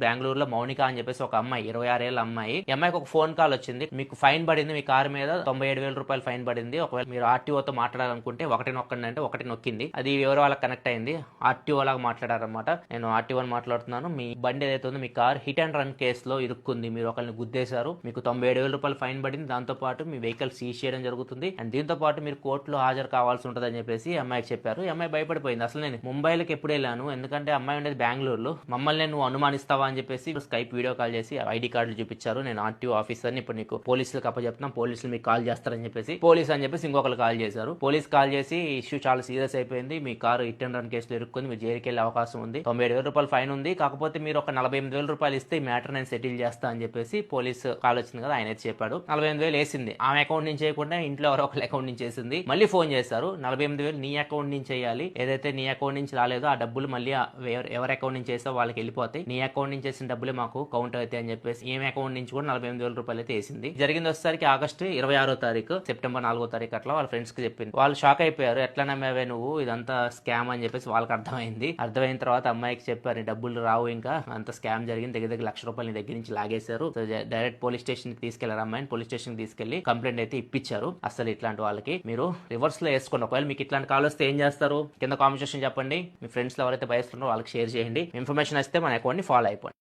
బెంగళూరులో మౌనిక అని చెప్పేసి ఒక అమ్మాయి 26 ఏళ్ళ అమ్మాయి. ఈ అమ్మాయికి ఒక ఫోన్ కాల్ వచ్చింది, మీకు ఫైన్ పడింది, మీ కారు మీద 97,000 రూపాయలు ఫైన్ పడింది, ఒకవేళ మీరు ఆర్టీఓతో మాట్లాడాలనుకుంటే ఒకటి నొక్కండి అంటే ఒకటి నొక్కింది. అది ఎవరో వాళ్ళకి కనెక్ట్ అయింది, ఆర్టీఓ లాగా మాట్లాడారనమాట. నేను ఆర్టీఓని మాట్లాడుతున్నాను, మీ బండి ఏదైతే ఉందో మీ కార్ హిట్ అండ్ రన్ కేసులో ఇరుక్కుంది, మీరు ఒకరిని గుద్దేశారు, మీకు 97,000 రూపాయలు ఫైన్ పడింది, దాంతో పాటు మీ వెహికల్ సీజ్ చేయడం జరుగుతుంది, అండ్ దీంతో పాటు మీరు కోర్టులో హాజరు కావాల్సి ఉంటుంది అని చెప్పేసి అమ్మాయికి చెప్పారు. ఈ అమ్మాయి భయపడిపోయింది. అసలు నేను ముంబైలోకి ఎప్పుడు వెళ్ళాను, ఎందుకంటే అమ్మాయి ఉండేది బెంగళూరులో, మమ్మల్ని నువ్వు అనుమానిస్తావా అని చెప్పేసి స్కైప్ వీడియో కాల్ చేసి ఐడి కార్డులు చూపించారు, నేను ఆర్టీఓ ఆఫీసర్ని, ఇప్పుడు నీకు పోలీసులకు అప్పచెప్తున్నాం, పోలీసులు మీకు కాల్ చేస్తారని చెప్పేసి పోలీస్ అని చెప్పేసి ఇంకొకరు కాల్ చేశారు. పోలీస్ కాల్ చేసి ఇష్యూ చాలా సీరియస్ అయిపోయింది, మీ కారు హిట్ అండ్ రన్ కేసులో ఇరుక్కుంది, మీరు జైలుకి వెళ్ళే అవకాశం ఉంది, 97,000 రూపాయలు ఫైన్ ఉంది, కాకపోతే మీరు ఒక 48,000 రూపాయలు ఇస్తే ఈ మ్యాటర్ నేను సెటిల్ చేస్తా అని చెప్పేసి పోలీస్ కాల్ వచ్చింది కదా, ఆయన అయితే చెప్పాడు. 48,000 వేసింది, ఆమె అకౌంట్ నుంచి చేయకుండా ఇంట్లో ఎవరో ఒకరి అకౌంట్ నుంచి వేసింది. మళ్ళీ ఫోన్ చేశారు, 48,000 నీ అకౌంట్ నుంచి వేయాలి, ఏదైతే నీ అకౌంట్ నుంచి రాలేదో ఆ డబ్బులు మళ్ళీ ఎవరి అకౌంట్ నుంచి వేస్తే వాళ్ళకి వెళ్ళిపోతాయి, నీ అకౌంట్ నుంచి వేసిన డబ్బులే మాకు కౌంట్ అవుతాయి అని చెప్పేసి ఈమె అకౌంట్ నుంచి కూడా 48,000 రూపాయలు అయితే వేసింది. జరిగింది వచ్చేసరికి ఆగస్టు 26వ తారీఖు, సెప్టెంబర్ 4వ తారీఖు అట్లా వాళ్ళ ఫ్రెండ్స్ కి చెప్పింది. వాళ్ళు షాక్ అయిపోయారు, ఎట్లా నమ్మేవే నువ్వు, ఇదంతా స్కామ్ అని చెప్పేసి వాళ్ళకి అర్థమైంది. అర్థమైన తర్వాత అమ్మాయికి చెప్పారు, డబ్బులు రావు, ఇంకా అంత స్కామ్ జరిగింది, దగ్గర దగ్గర ₹1,00,000 నీ దగ్గర నుంచి లాగేశారు. సో డైరెక్ట్ పోలీస్ స్టేషన్ కి తీసుకెళ్లారు, అమ్మాయిని పోలీస్ స్టేషన్ కి తీసుకెళ్లి కంప్లైంట్ అయితే ఇప్పించారు. అసలు ఇట్లాంటి వాళ్ళకి మీరు రివర్స్ లో వేసుకోండి. ఒకవేళ మీకు ఇట్లాంటి కాల్ వస్తే ఏం చేస్తారు, కింద కామెంట్ సెక్షన్ చెప్పండి, మీ ఫ్రెండ్స్ లో ఎవరైతే భయస్తున్నారో వాళ్ళకి షేర్ చేయండి. ఇన్ఫర్మేషన్ వస్తే మన అకౌంట్ ని ఫాలో అయిపోండి.